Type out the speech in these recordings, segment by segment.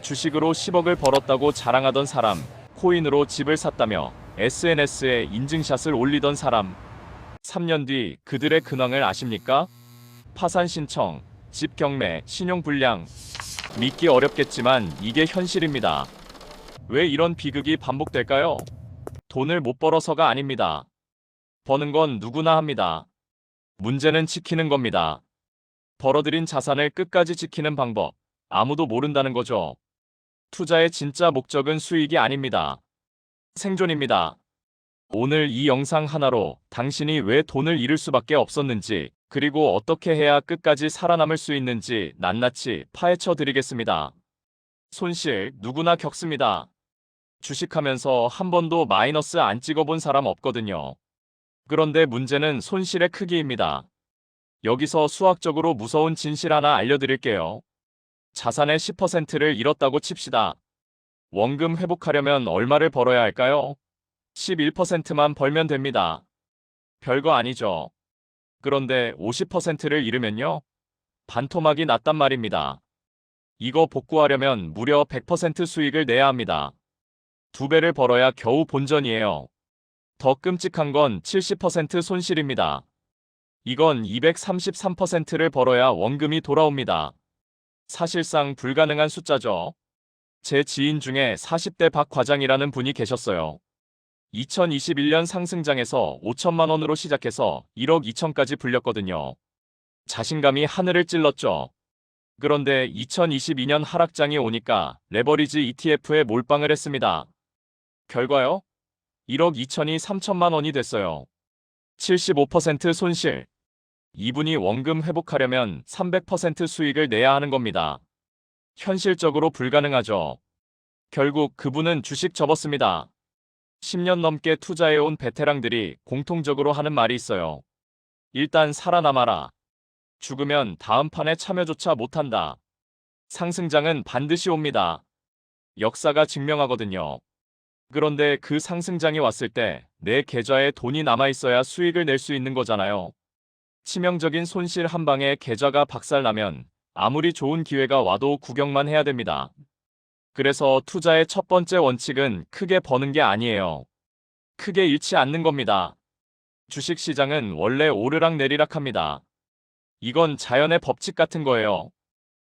주식으로 10억을 벌었다고 자랑하던 사람, 코인으로 집을 샀다며 SNS에 인증샷을 올리던 사람. 3년 뒤 그들의 근황을 아십니까? 파산 신청, 집 경매, 신용 불량. 믿기 어렵겠지만 이게 현실입니다. 왜 이런 비극이 반복될까요? 돈을 못 벌어서가 아닙니다. 버는 건 누구나 합니다. 문제는 지키는 겁니다. 벌어들인 자산을 끝까지 지키는 방법, 아무도 모른다는 거죠. 투자의 진짜 목적은 수익이 아닙니다. 생존입니다. 오늘 이 영상 하나로 당신이 왜 돈을 잃을 수밖에 없었는지, 그리고 어떻게 해야 끝까지 살아남을 수 있는지 낱낱이 파헤쳐 드리겠습니다. 손실 누구나 겪습니다. 주식하면서 한 번도 마이너스 안 찍어본 사람 없거든요. 그런데 문제는 손실의 크기입니다. 여기서 수학적으로 무서운 진실 하나 알려드릴게요. 자산의 10%를 잃었다고 칩시다. 원금 회복하려면 얼마를 벌어야 할까요? 11%만 벌면 됩니다. 별거 아니죠. 그런데 50%를 잃으면요? 반토막이 났단 말입니다. 이거 복구하려면 무려 100% 수익을 내야 합니다. 2배를 벌어야 겨우 본전이에요. 더 끔찍한 건 70% 손실입니다. 이건 233%를 벌어야 원금이 돌아옵니다. 사실상 불가능한 숫자죠. 제 지인 중에 40대 박 과장이라는 분이 계셨어요. 2021년 상승장에서 5천만 원으로 시작해서 1억 2천까지 불렸거든요. 자신감이 하늘을 찔렀죠. 그런데 2022년 하락장이 오니까 레버리지 ETF에 몰빵을 했습니다. 결과요? 1억 2천이 3천만 원이 됐어요. 75% 손실. 이분이 원금 회복하려면 300% 수익을 내야 하는 겁니다. 현실적으로 불가능하죠. 결국 그분은 주식 접었습니다. 10년 넘게 투자해온 베테랑들이 공통적으로 하는 말이 있어요. 일단 살아남아라. 죽으면 다음 판에 참여조차 못한다. 상승장은 반드시 옵니다. 역사가 증명하거든요. 그런데 그 상승장이 왔을 때 내 계좌에 돈이 남아있어야 수익을 낼 수 있는 거잖아요. 치명적인 손실 한 방에 계좌가 박살나면 아무리 좋은 기회가 와도 구경만 해야 됩니다. 그래서 투자의 첫 번째 원칙은 크게 버는 게 아니에요. 크게 잃지 않는 겁니다. 주식시장은 원래 오르락내리락 합니다. 이건 자연의 법칙 같은 거예요.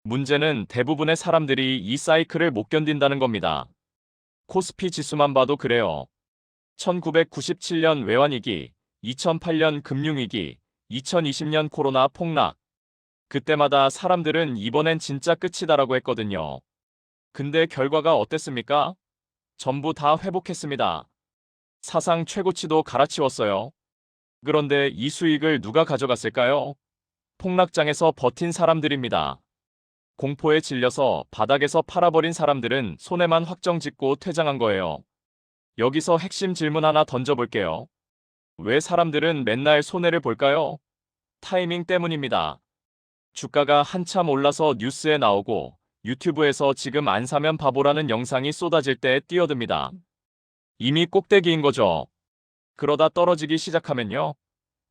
문제는 대부분의 사람들이 이 사이클을 못 견딘다는 겁니다. 코스피 지수만 봐도 그래요. 1997년 외환위기, 2008년 금융위기, 2020년 코로나 폭락. 그때마다 사람들은 이번엔 진짜 끝이다라고 했거든요. 근데 결과가 어땠습니까? 전부 다 회복했습니다. 사상 최고치도 갈아치웠어요. 그런데 이 수익을 누가 가져갔을까요? 폭락장에서 버틴 사람들입니다. 공포에 질려서 바닥에서 팔아버린 사람들은 손해만 확정 짓고 퇴장한 거예요. 여기서 핵심 질문 하나 던져볼게요. 왜 사람들은 맨날 손해를 볼까요? 타이밍 때문입니다. 주가가 한참 올라서 뉴스에 나오고 유튜브에서 지금 안 사면 바보라는 영상이 쏟아질 때 뛰어듭니다. 이미 꼭대기인 거죠. 그러다 떨어지기 시작하면요.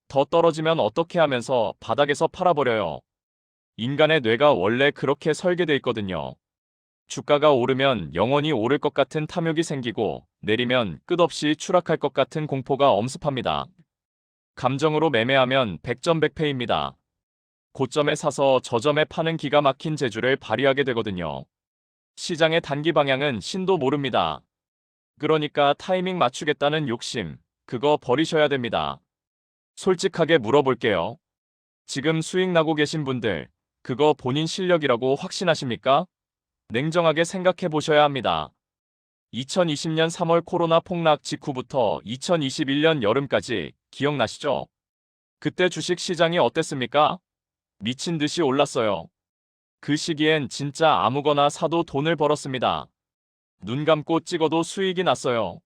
더 떨어지면 어떻게 하면서 바닥에서 팔아버려요. 인간의 뇌가 원래 그렇게 설계돼 있거든요. 주가가 오르면 영원히 오를 것 같은 탐욕이 생기고 내리면 끝없이 추락할 것 같은 공포가 엄습합니다. 감정으로 매매하면 백전백패입니다. 고점에 사서 저점에 파는 기가 막힌 재주를 발휘하게 되거든요. 시장의 단기 방향은 신도 모릅니다. 그러니까 타이밍 맞추겠다는 욕심, 그거 버리셔야 됩니다. 솔직하게 물어볼게요. 지금 수익 나고 계신 분들, 그거 본인 실력이라고 확신하십니까? 냉정하게 생각해 보셔야 합니다. 2020년 3월 코로나 폭락 직후부터 2021년 여름까지 기억나시죠? 그때 주식 시장이 어땠습니까? 미친 듯이 올랐어요. 그 시기엔 진짜 아무거나 사도 돈을 벌었습니다. 눈 감고 찍어도 수익이 났어요.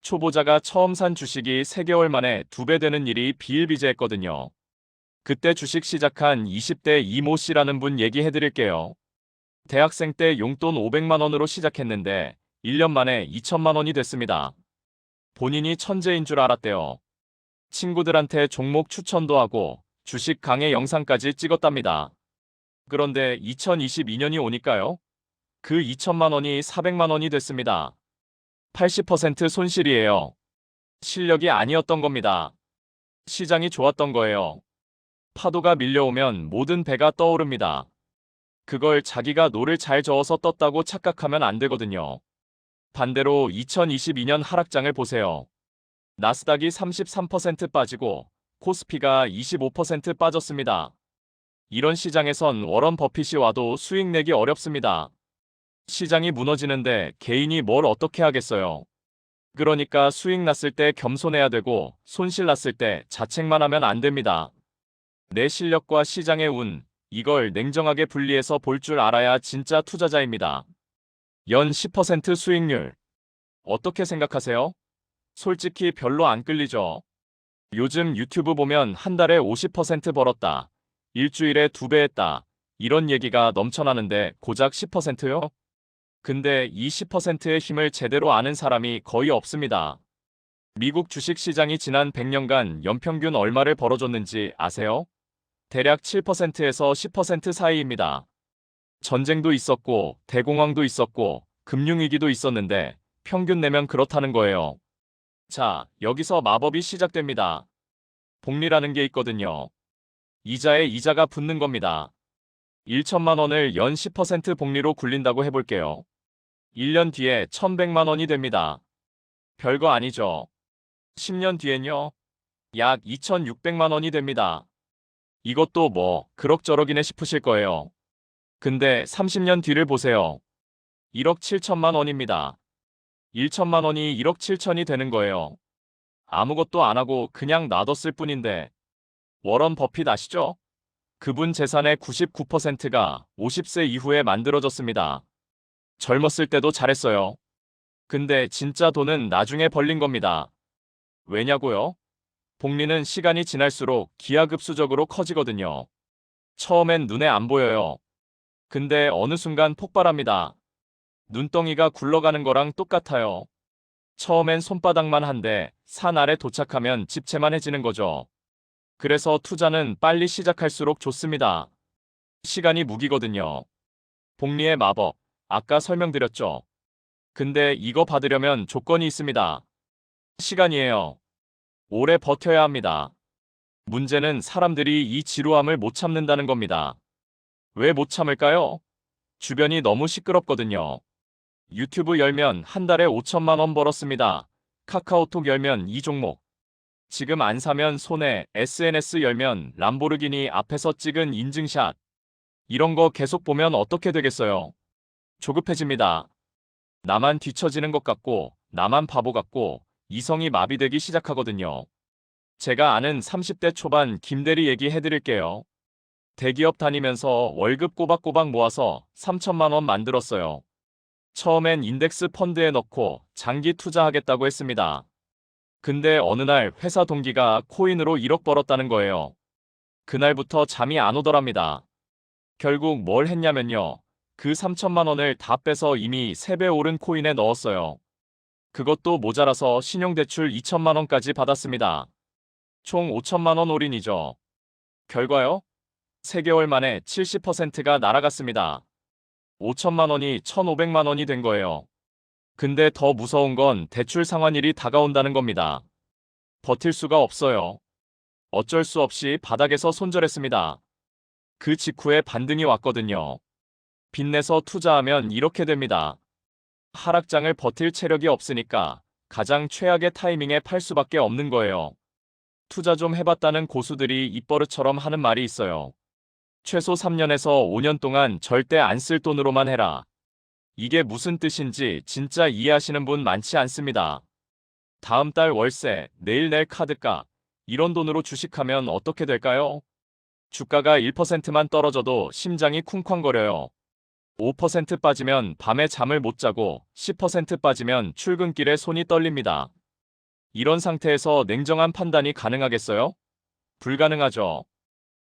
초보자가 처음 산 주식이 3개월 만에 2배 되는 일이 비일비재했거든요. 그때 주식 시작한 20대 이모 씨라는 분 얘기해드릴게요. 대학생 때 용돈 500만 원으로 시작했는데 1년 만에 2천만 원이 됐습니다. 본인이 천재인 줄 알았대요. 친구들한테 종목 추천도 하고 주식 강의 영상까지 찍었답니다. 그런데 2022년이 오니까요. 그 2천만 원이 400만 원이 됐습니다. 80% 손실이에요. 실력이 아니었던 겁니다. 시장이 좋았던 거예요. 파도가 밀려오면 모든 배가 떠오릅니다. 그걸 자기가 노를 잘 저어서 떴다고 착각하면 안 되거든요. 반대로 2022년 하락장을 보세요. 나스닥이 33% 빠지고 코스피가 25% 빠졌습니다. 이런 시장에선 워런 버핏이 와도 수익 내기 어렵습니다. 시장이 무너지는데 개인이 뭘 어떻게 하겠어요. 그러니까 수익 났을 때 겸손해야 되고 손실 났을 때 자책만 하면 안 됩니다. 내 실력과 시장의 운, 이걸 냉정하게 분리해서 볼 줄 알아야 진짜 투자자입니다. 연 10% 수익률. 어떻게 생각하세요? 솔직히 별로 안 끌리죠? 요즘 유튜브 보면 한 달에 50% 벌었다. 일주일에 2배 했다. 이런 얘기가 넘쳐나는데 고작 10%요? 근데 이 10%의 힘을 제대로 아는 사람이 거의 없습니다. 미국 주식시장이 지난 100년간 연평균 얼마를 벌어줬는지 아세요? 대략 7%에서 10% 사이입니다. 전쟁도 있었고, 대공황도 있었고, 금융위기도 있었는데 평균 내면 그렇다는 거예요. 자, 여기서 마법이 시작됩니다. 복리라는 게 있거든요. 이자에 이자가 붙는 겁니다. 1천만 원을 연 10% 복리로 굴린다고 해볼게요. 1년 뒤에 1,100만 원이 됩니다. 별거 아니죠. 10년 뒤엔요? 약 2,600만 원이 됩니다. 이것도 뭐 그럭저럭이네 싶으실 거예요. 근데 30년 뒤를 보세요. 1억 7천만 원입니다. 1천만 원이 1억 7천이 되는 거예요. 아무것도 안 하고 그냥 놔뒀을 뿐인데. 워런 버핏 아시죠? 그분 재산의 99%가 50세 이후에 만들어졌습니다. 젊었을 때도 잘했어요. 근데 진짜 돈은 나중에 벌린 겁니다. 왜냐고요? 복리는 시간이 지날수록 기하급수적으로 커지거든요. 처음엔 눈에 안 보여요. 근데 어느 순간 폭발합니다. 눈덩이가 굴러가는 거랑 똑같아요. 처음엔 손바닥만 한데 산 아래 도착하면 집채만해지는 거죠. 그래서 투자는 빨리 시작할수록 좋습니다. 시간이 무기거든요. 복리의 마법, 아까 설명드렸죠. 근데 이거 받으려면 조건이 있습니다. 시간이에요. 오래 버텨야 합니다. 문제는 사람들이 이 지루함을 못 참는다는 겁니다. 왜 못 참을까요? 주변이 너무 시끄럽거든요. 유튜브 열면 한 달에 5천만 원 벌었습니다. 카카오톡 열면 이 종목. 지금 안 사면 손해. SNS 열면 람보르기니 앞에서 찍은 인증샷. 이런 거 계속 보면 어떻게 되겠어요? 조급해집니다. 나만 뒤처지는 것 같고, 나만 바보 같고, 이성이 마비되기 시작하거든요. 제가 아는 30대 초반 김대리 얘기 해드릴게요. 대기업 다니면서 월급 꼬박꼬박 모아서 3천만 원 만들었어요. 처음엔 인덱스 펀드에 넣고 장기 투자하겠다고 했습니다. 근데 어느 날 회사 동기가 코인으로 1억 벌었다는 거예요. 그날부터 잠이 안 오더랍니다. 결국 뭘 했냐면요. 그 3천만 원을 다 빼서 이미 3배 오른 코인에 넣었어요. 그것도 모자라서 신용대출 2천만 원까지 받았습니다. 총 5천만 원 올인이죠. 결과요? 3개월 만에 70%가 날아갔습니다. 5천만 원이 1,500만 원이 된 거예요. 근데 더 무서운 건 대출 상환일이 다가온다는 겁니다. 버틸 수가 없어요. 어쩔 수 없이 바닥에서 손절했습니다. 그 직후에 반등이 왔거든요. 빚내서 투자하면 이렇게 됩니다. 하락장을 버틸 체력이 없으니까 가장 최악의 타이밍에 팔 수밖에 없는 거예요. 투자 좀 해봤다는 고수들이 입버릇처럼 하는 말이 있어요. 최소 3년에서 5년 동안 절대 안 쓸 돈으로만 해라. 이게 무슨 뜻인지 진짜 이해하시는 분 많지 않습니다. 다음 달 월세, 내일 낼 카드값, 이런 돈으로 주식하면 어떻게 될까요? 주가가 1%만 떨어져도 심장이 쿵쾅거려요. 5% 빠지면 밤에 잠을 못 자고 10% 빠지면 출근길에 손이 떨립니다. 이런 상태에서 냉정한 판단이 가능하겠어요? 불가능하죠.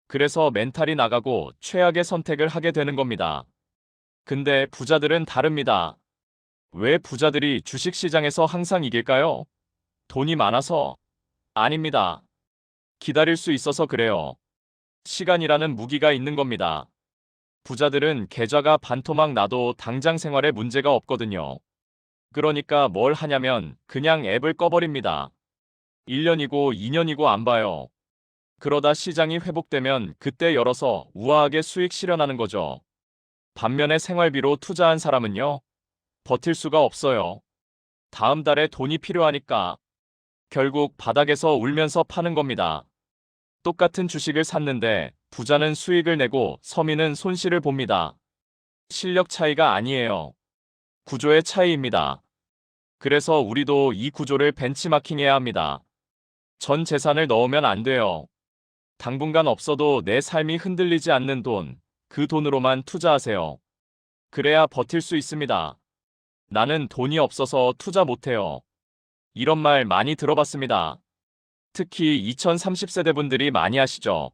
그래서 멘탈이 나가고 최악의 선택을 하게 되는 겁니다. 근데 부자들은 다릅니다. 왜 부자들이 주식시장에서 항상 이길까요? 돈이 많아서? 아닙니다. 기다릴 수 있어서 그래요. 시간이라는 무기가 있는 겁니다. 부자들은 계좌가 반토막 나도 당장 생활에 문제가 없거든요. 그러니까 뭘 하냐면 그냥 앱을 꺼버립니다. 1년이고 2년이고 안 봐요. 그러다 시장이 회복되면 그때 열어서 우아하게 수익 실현하는 거죠. 반면에 생활비로 투자한 사람은요, 버틸 수가 없어요. 다음 달에 돈이 필요하니까 결국 바닥에서 울면서 파는 겁니다. 똑같은 주식을 샀는데 부자는 수익을 내고 서민은 손실을 봅니다. 실력 차이가 아니에요. 구조의 차이입니다. 그래서 우리도 이 구조를 벤치마킹해야 합니다. 전 재산을 넣으면 안 돼요. 당분간 없어도 내 삶이 흔들리지 않는 돈, 그 돈으로만 투자하세요. 그래야 버틸 수 있습니다. 나는 돈이 없어서 투자 못해요. 이런 말 많이 들어봤습니다. 특히 2030세대 분들이 많이 하시죠.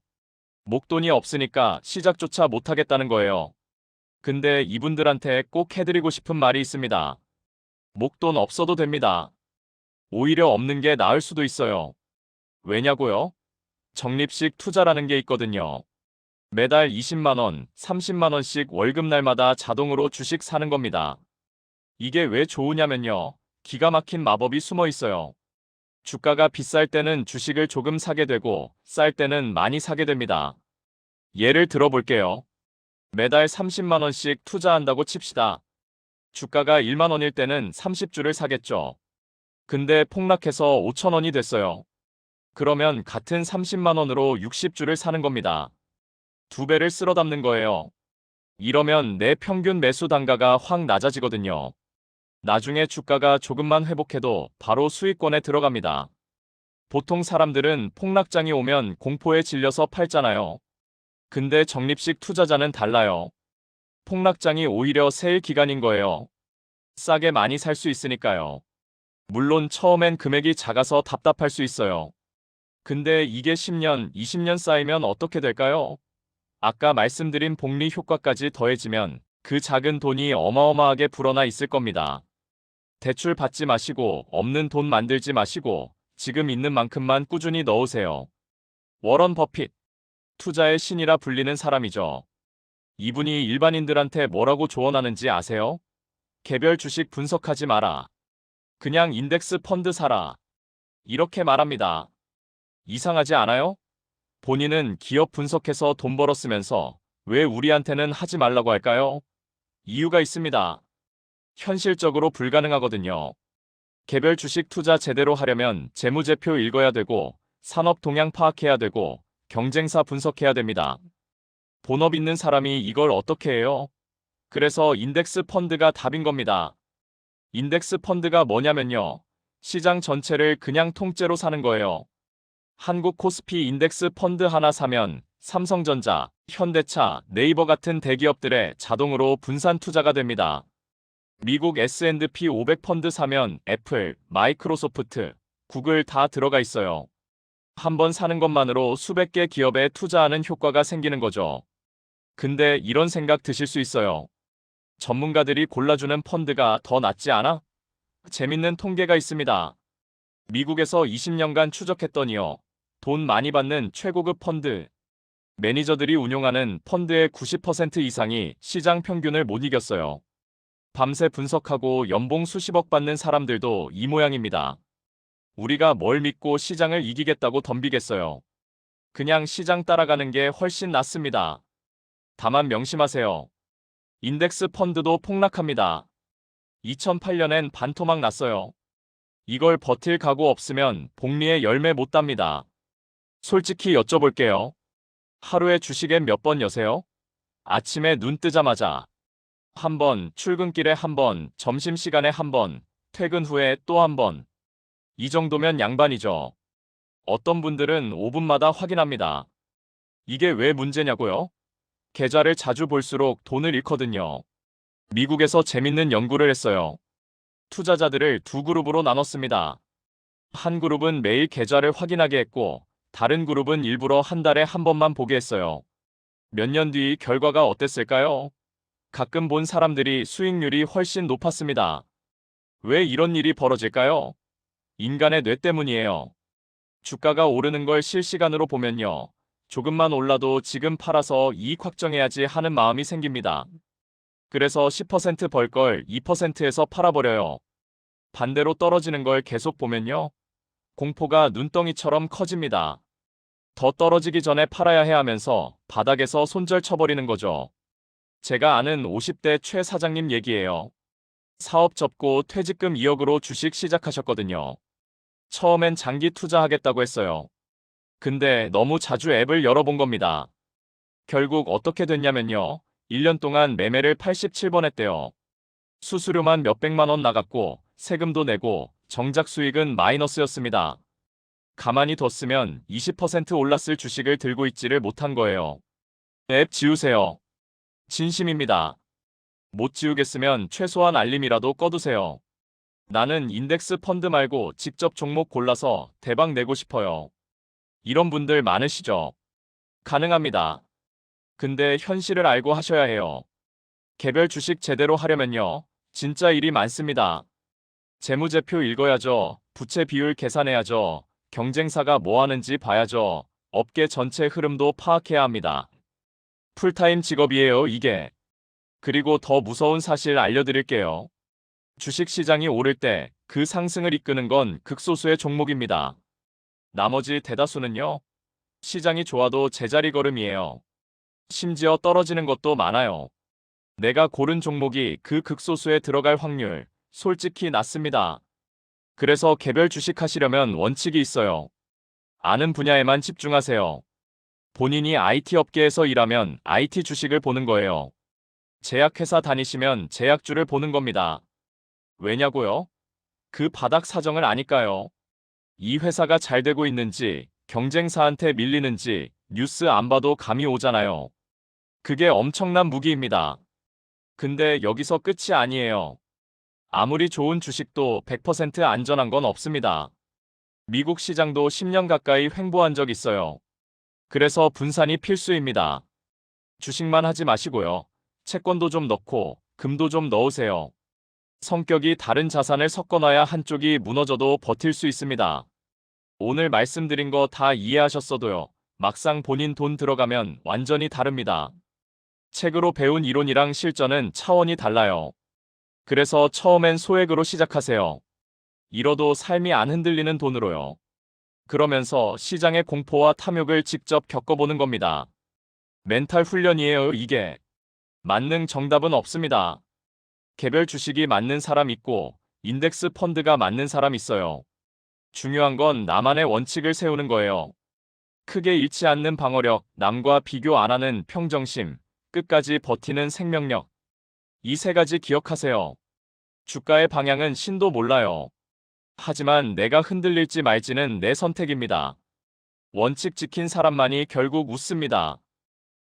목돈이 없으니까 시작조차 못하겠다는 거예요. 근데 이분들한테 꼭 해드리고 싶은 말이 있습니다. 목돈 없어도 됩니다. 오히려 없는 게 나을 수도 있어요. 왜냐고요? 적립식 투자라는 게 있거든요. 매달 20만원, 30만원씩 월급날마다 자동으로 주식 사는 겁니다. 이게 왜 좋으냐면요. 기가 막힌 마법이 숨어 있어요. 주가가 비쌀 때는 주식을 조금 사게 되고 쌀 때는 많이 사게 됩니다. 예를 들어 볼게요. 매달 30만원씩 투자한다고 칩시다. 주가가 1만원일 때는 30주를 사겠죠. 근데 폭락해서 5천원이 됐어요. 그러면 같은 30만원으로 60주를 사는 겁니다. 2배를 쓸어 담는 거예요. 이러면 내 평균 매수 단가가 확 낮아지거든요. 나중에 주가가 조금만 회복해도 바로 수익권에 들어갑니다. 보통 사람들은 폭락장이 오면 공포에 질려서 팔잖아요. 근데 적립식 투자자는 달라요. 폭락장이 오히려 세일 기간인 거예요. 싸게 많이 살 수 있으니까요. 물론 처음엔 금액이 작아서 답답할 수 있어요. 근데 이게 10년, 20년 쌓이면 어떻게 될까요? 아까 말씀드린 복리 효과까지 더해지면 그 작은 돈이 어마어마하게 불어나 있을 겁니다. 대출 받지 마시고 없는 돈 만들지 마시고 지금 있는 만큼만 꾸준히 넣으세요. 워런 버핏, 투자의 신이라 불리는 사람이죠. 이분이 일반인들한테 뭐라고 조언하는지 아세요? 개별 주식 분석하지 마라. 그냥 인덱스 펀드 사라. 이렇게 말합니다. 이상하지 않아요? 본인은 기업 분석해서 돈 벌었으면서 왜 우리한테는 하지 말라고 할까요? 이유가 있습니다. 현실적으로 불가능하거든요. 개별 주식 투자 제대로 하려면 재무제표 읽어야 되고 산업 동향 파악해야 되고 경쟁사 분석해야 됩니다. 본업 있는 사람이 이걸 어떻게 해요? 그래서 인덱스 펀드가 답인 겁니다. 인덱스 펀드가 뭐냐면요. 시장 전체를 그냥 통째로 사는 거예요. 한국 코스피 인덱스 펀드 하나 사면 삼성전자, 현대차, 네이버 같은 대기업들의 자동으로 분산 투자가 됩니다. 미국 S&P 500 펀드 사면 애플, 마이크로소프트, 구글 다 들어가 있어요. 한번 사는 것만으로 수백 개 기업에 투자하는 효과가 생기는 거죠. 근데 이런 생각 드실 수 있어요. 전문가들이 골라주는 펀드가 더 낫지 않아? 재밌는 통계가 있습니다. 미국에서 20년간 추적했더니요. 돈 많이 받는 최고급 펀드. 매니저들이 운용하는 펀드의 90% 이상이 시장 평균을 못 이겼어요. 밤새 분석하고 연봉 수십억 받는 사람들도 이 모양입니다. 우리가 뭘 믿고 시장을 이기겠다고 덤비겠어요. 그냥 시장 따라가는 게 훨씬 낫습니다. 다만 명심하세요. 인덱스 펀드도 폭락합니다. 2008년엔 반토막 났어요. 이걸 버틸 각오 없으면 복리의 열매 못 답니다. 솔직히 여쭤볼게요. 하루에 주식에 몇 번 여세요? 아침에 눈 뜨자마자 한 번, 출근길에 한 번, 점심시간에 한 번, 퇴근 후에 또 한 번. 이 정도면 양반이죠. 어떤 분들은 5분마다 확인합니다. 이게 왜 문제냐고요? 계좌를 자주 볼수록 돈을 잃거든요. 미국에서 재밌는 연구를 했어요. 투자자들을 두 그룹으로 나눴습니다. 한 그룹은 매일 계좌를 확인하게 했고, 다른 그룹은 일부러 한 달에 한 번만 보게 했어요. 몇 년 뒤 결과가 어땠을까요? 가끔 본 사람들이 수익률이 훨씬 높았습니다. 왜 이런 일이 벌어질까요? 인간의 뇌 때문이에요. 주가가 오르는 걸 실시간으로 보면요. 조금만 올라도 지금 팔아서 이익 확정해야지 하는 마음이 생깁니다. 그래서 10% 벌 걸 2%에서 팔아버려요. 반대로 떨어지는 걸 계속 보면요. 공포가 눈덩이처럼 커집니다. 더 떨어지기 전에 팔아야 해 하면서 바닥에서 손절 쳐버리는 거죠. 제가 아는 50대 최 사장님 얘기예요. 사업 접고 퇴직금 2억으로 주식 시작하셨거든요. 처음엔 장기 투자하겠다고 했어요. 근데 너무 자주 앱을 열어본 겁니다. 결국 어떻게 됐냐면요. 1년 동안 매매를 87번 했대요. 수수료만 몇백만 원 나갔고 세금도 내고 정작 수익은 마이너스였습니다. 가만히 뒀으면 20% 올랐을 주식을 들고 있지를 못한 거예요. 앱 지우세요. 진심입니다. 못 지우겠으면 최소한 알림이라도 꺼두세요. 나는 인덱스 펀드 말고 직접 종목 골라서 대박 내고 싶어요. 이런 분들 많으시죠? 가능합니다. 근데 현실을 알고 하셔야 해요. 개별 주식 제대로 하려면요. 진짜 일이 많습니다. 재무제표 읽어야죠. 부채 비율 계산해야죠. 경쟁사가 뭐 하는지 봐야죠. 업계 전체 흐름도 파악해야 합니다. 풀타임 직업이에요, 이게. 그리고 더 무서운 사실 알려드릴게요. 주식시장이 오를 때 그 상승을 이끄는 건 극소수의 종목입니다. 나머지 대다수는요. 시장이 좋아도 제자리 걸음이에요. 심지어 떨어지는 것도 많아요. 내가 고른 종목이 그 극소수에 들어갈 확률, 솔직히 낮습니다. 그래서 개별 주식 하시려면 원칙이 있어요. 아는 분야에만 집중하세요. 본인이 IT 업계에서 일하면 IT 주식을 보는 거예요. 제약회사 다니시면 제약주를 보는 겁니다. 왜냐고요? 그 바닥 사정을 아니까요. 이 회사가 잘 되고 있는지, 경쟁사한테 밀리는지 뉴스 안 봐도 감이 오잖아요. 그게 엄청난 무기입니다. 근데 여기서 끝이 아니에요. 아무리 좋은 주식도 100% 안전한 건 없습니다. 미국 시장도 10년 가까이 횡보한 적 있어요. 그래서 분산이 필수입니다. 주식만 하지 마시고요. 채권도 좀 넣고 금도 좀 넣으세요. 성격이 다른 자산을 섞어놔야 한쪽이 무너져도 버틸 수 있습니다. 오늘 말씀드린 거 다 이해하셨어도요. 막상 본인 돈 들어가면 완전히 다릅니다. 책으로 배운 이론이랑 실전은 차원이 달라요. 그래서 처음엔 소액으로 시작하세요. 잃어도 삶이 안 흔들리는 돈으로요. 그러면서 시장의 공포와 탐욕을 직접 겪어보는 겁니다. 멘탈 훈련이에요, 이게. 만능 정답은 없습니다. 개별 주식이 맞는 사람 있고 인덱스 펀드가 맞는 사람 있어요. 중요한 건 나만의 원칙을 세우는 거예요. 크게 잃지 않는 방어력, 남과 비교 안 하는 평정심, 끝까지 버티는 생명력. 이 세 가지 기억하세요. 주가의 방향은 신도 몰라요. 하지만 내가 흔들릴지 말지는 내 선택입니다. 원칙 지킨 사람만이 결국 웃습니다.